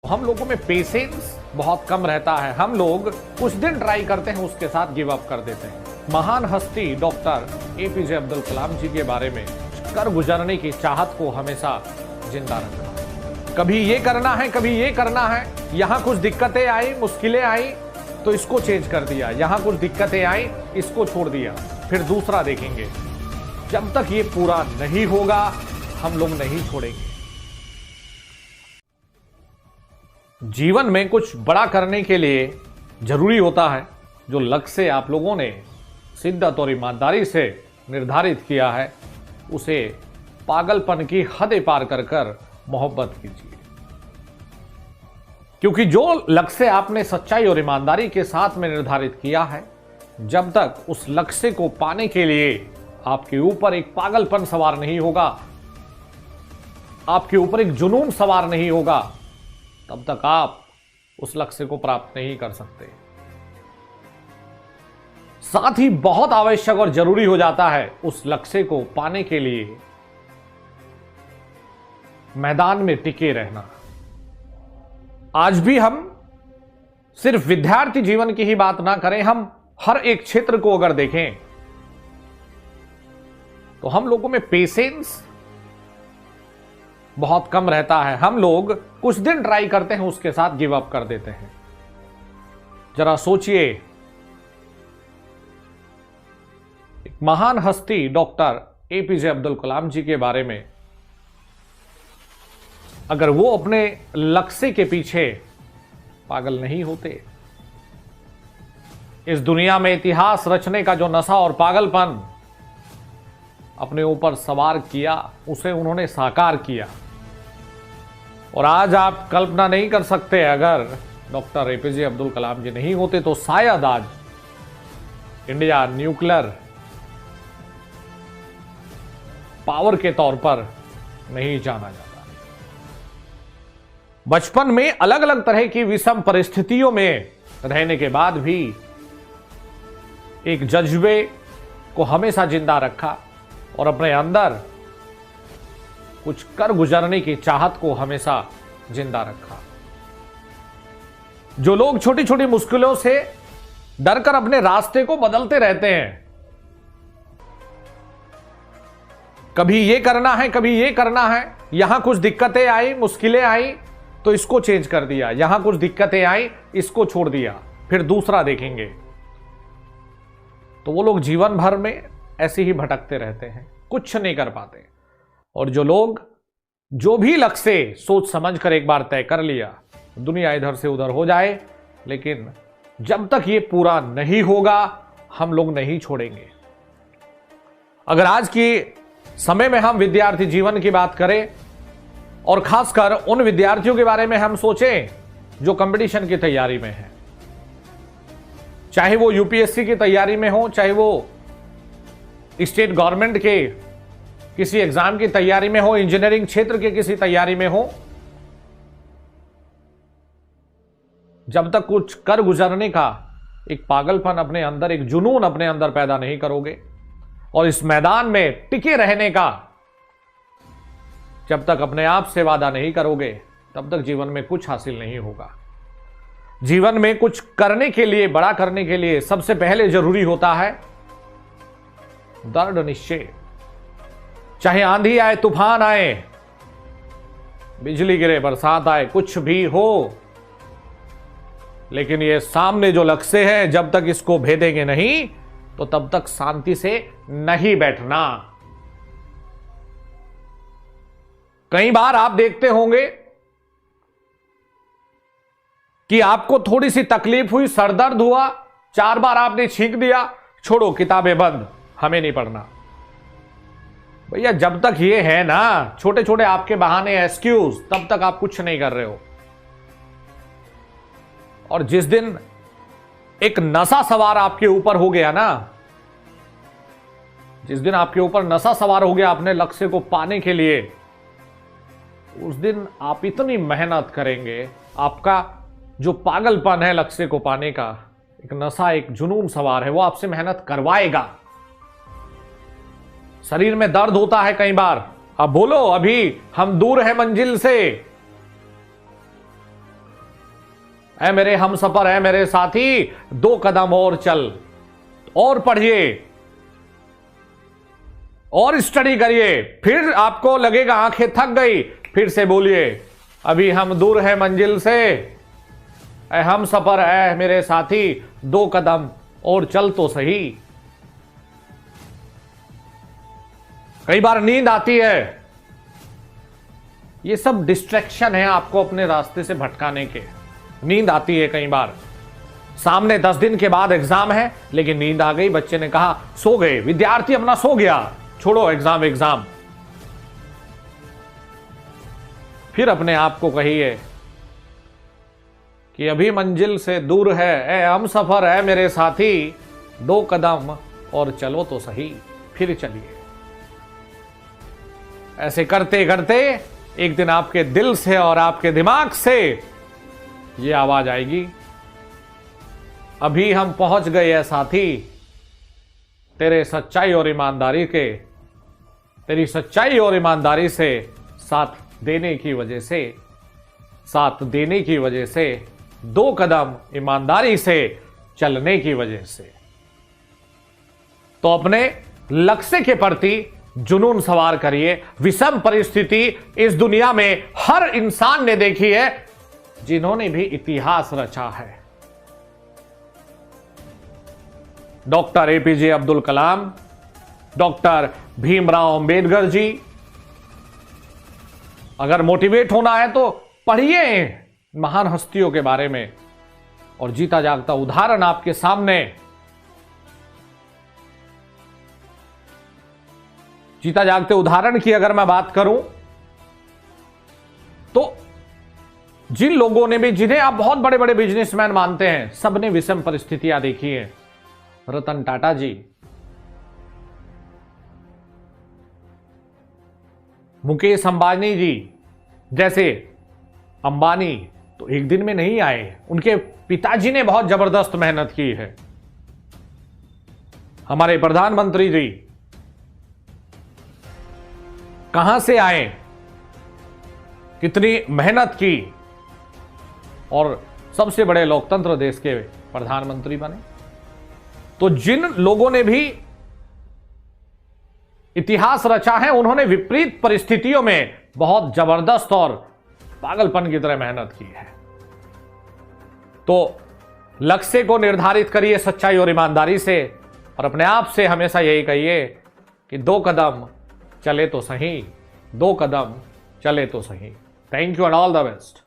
हम लोगों में पेशेंस बहुत कम रहता है। हम लोग कुछ दिन ट्राई करते हैं, उसके साथ गिव अप कर देते हैं। महान हस्ती डॉक्टर एपीजे अब्दुल कलाम जी के बारे में कर गुजरने की चाहत को हमेशा जिंदा रखा। कभी ये करना है, कभी ये करना है। यहां कुछ दिक्कतें आई, मुश्किलें आई तो इसको चेंज कर दिया। यहां कुछ दिक्कतें आई, इसको छोड़ दिया, फिर दूसरा देखेंगे। जब तक ये पूरा नहीं होगा हम लोग नहीं छोड़ेंगे। जीवन में कुछ बड़ा करने के लिए जरूरी होता है जो लक्ष्य आप लोगों ने शिद्दत और ईमानदारी से निर्धारित किया है, उसे पागलपन की हदें पार कर कर मोहब्बत कीजिए। क्योंकि जो लक्ष्य आपने सच्चाई और ईमानदारी के साथ में निर्धारित किया है, जब तक उस लक्ष्य को पाने के लिए आपके ऊपर एक पागलपन सवार नहीं होगा, आपके ऊपर एक जुनून सवार नहीं होगा, तब तक आप उस लक्ष्य को प्राप्त नहीं कर सकते। साथ ही बहुत आवश्यक और जरूरी हो जाता है उस लक्ष्य को पाने के लिए मैदान में टिके रहना। आज भी हम सिर्फ विद्यार्थी जीवन की ही बात ना करें, हम हर एक क्षेत्र को अगर देखें तो हम लोगों में पेशेंस बहुत कम रहता है। हम लोग कुछ दिन ट्राई करते हैं, उसके साथ गिव अप कर देते हैं। जरा सोचिए, एक महान हस्ती डॉक्टर एपीजे अब्दुल कलाम जी के बारे में अगर वो अपने लक्ष्य के पीछे पागल नहीं होते, इस दुनिया में इतिहास रचने का जो नशा और पागलपन अपने ऊपर सवार किया, उसे उन्होंने साकार किया। और आज आप कल्पना नहीं कर सकते, अगर डॉक्टर एपीजे अब्दुल कलाम जी नहीं होते तो शायद आज इंडिया न्यूक्लियर पावर के तौर पर नहीं जाना जाता। बचपन में अलग अलग तरह की विषम परिस्थितियों में रहने के बाद भी एक जज्बे को हमेशा जिंदा रखा और अपने अंदर कुछ कर गुजरने की चाहत को हमेशा जिंदा रखा। जो लोग छोटी छोटी मुश्किलों से डरकर अपने रास्ते को बदलते रहते हैं, कभी ये करना है, कभी ये करना है, यहां कुछ दिक्कतें आई, मुश्किलें आई तो इसको चेंज कर दिया, यहां कुछ दिक्कतें आई, इसको छोड़ दिया, फिर दूसरा देखेंगे, तो वो लोग जीवन भर में ऐसे ही भटकते रहते हैं, कुछ नहीं कर पाते। और जो लोग जो भी लक्ष्य सोच समझ कर एक बार तय कर लिया, दुनिया इधर से उधर हो जाए, लेकिन जब तक ये पूरा नहीं होगा हम लोग नहीं छोड़ेंगे। अगर आज की समय में हम विद्यार्थी जीवन की बात करें और खासकर उन विद्यार्थियों के बारे में हम सोचें जो कंपटीशन की तैयारी में हैं, चाहे वो यूपीएससी की तैयारी में हो, चाहे वो स्टेट गवर्नमेंट के किसी एग्जाम की तैयारी में हो, इंजीनियरिंग क्षेत्र के किसी तैयारी में हो, जब तक कुछ कर गुजरने का एक पागलपन अपने अंदर, एक जुनून अपने अंदर पैदा नहीं करोगे और इस मैदान में टिके रहने का जब तक अपने आप से वादा नहीं करोगे, तब तक जीवन में कुछ हासिल नहीं होगा। जीवन में कुछ करने के लिए, बड़ा करने के लिए सबसे पहले जरूरी होता है दृढ़ निश्चय। चाहे आंधी आए, तूफान आए, बिजली गिरे, बरसात आए, कुछ भी हो, लेकिन ये सामने जो लक्ष्य है, जब तक इसको भेदेंगे नहीं तो तब तक शांति से नहीं बैठना। कई बार आप देखते होंगे कि आपको थोड़ी सी तकलीफ हुई, सरदर्द हुआ, 4 बार आपने छींक दिया, छोड़ो किताबें बंद, हमें नहीं पढ़ना। भैया जब तक ये है ना, छोटे छोटे आपके बहाने, एक्सक्यूज, तब तक आप कुछ नहीं कर रहे हो। और जिस दिन एक नशा सवार आपके ऊपर हो गया ना, जिस दिन आपके ऊपर नशा सवार हो गया अपने लक्ष्य को पाने के लिए, उस दिन आप इतनी मेहनत करेंगे, आपका जो पागलपन है लक्ष्य को पाने का, एक नशा, एक जुनून सवार है, वो आपसे मेहनत करवाएगा। शरीर में दर्द होता है कई बार, अब बोलो अभी हम दूर हैं मंजिल से, ऐ मेरे हमसफर, ऐ मेरे साथी, 2 कदम और चल। और पढ़िए और स्टडी करिए, फिर आपको लगेगा आंखें थक गई, फिर से बोलिए अभी हम दूर है मंजिल से, ऐ हमसफर, ऐ मेरे साथी, 2 कदम और चल तो सही। कई बार नींद आती है, ये सब डिस्ट्रैक्शन है आपको अपने रास्ते से भटकाने के। नींद आती है कई बार, सामने 10 दिन के बाद एग्जाम है लेकिन नींद आ गई, बच्चे ने कहा सो गए, विद्यार्थी अपना सो गया, छोड़ो एग्जाम। फिर अपने आप को कहिए कि अभी मंजिल से दूर है, ऐ हमसफर, ऐ मेरे साथी, 2 कदम और चलो तो सही। फिर चलिए। ऐसे करते करते एक दिन आपके दिल से और आपके दिमाग से ये आवाज आएगी, अभी हम पहुंच गए हैं साथी, तेरी सच्चाई और ईमानदारी से साथ देने की वजह से 2 कदम ईमानदारी से चलने की वजह से। तो अपने लक्ष्य के प्रति जुनून सवार करिए। विषम परिस्थिति इस दुनिया में हर इंसान ने देखी है, जिन्होंने भी इतिहास रचा है। Doctor APJ Abdul Kalam, doctor Bhimrao Ambedkar ji. अगर मोटिवेट होना है तो पढ़िए महान हस्तियों के बारे में, और जीता जागता उदाहरण आपके सामने। जीता जागते उदाहरण की अगर मैं बात करूं तो जिन लोगों ने भी, जिन्हें आप बहुत बड़े बड़े बिजनेसमैन मानते हैं, सबने विषम परिस्थितियां देखी हैं। रतन टाटा जी, मुकेश अंबानी जी जैसे अंबानी तो एक दिन में नहीं आए, उनके पिताजी ने बहुत जबरदस्त मेहनत की है। हमारे प्रधानमंत्री जी कहां से आए, कितनी मेहनत की, और सबसे बड़े लोकतंत्र देश के प्रधानमंत्री बने। तो जिन लोगों ने भी इतिहास रचा है, उन्होंने विपरीत परिस्थितियों में बहुत जबरदस्त और पागलपन की तरह मेहनत की है। तो लक्ष्य को निर्धारित करिए सच्चाई और ईमानदारी से, और अपने आप से हमेशा यही कहिए कि 2 कदम चले तो सही, 2 कदम चले तो सही। Thank you and all the best.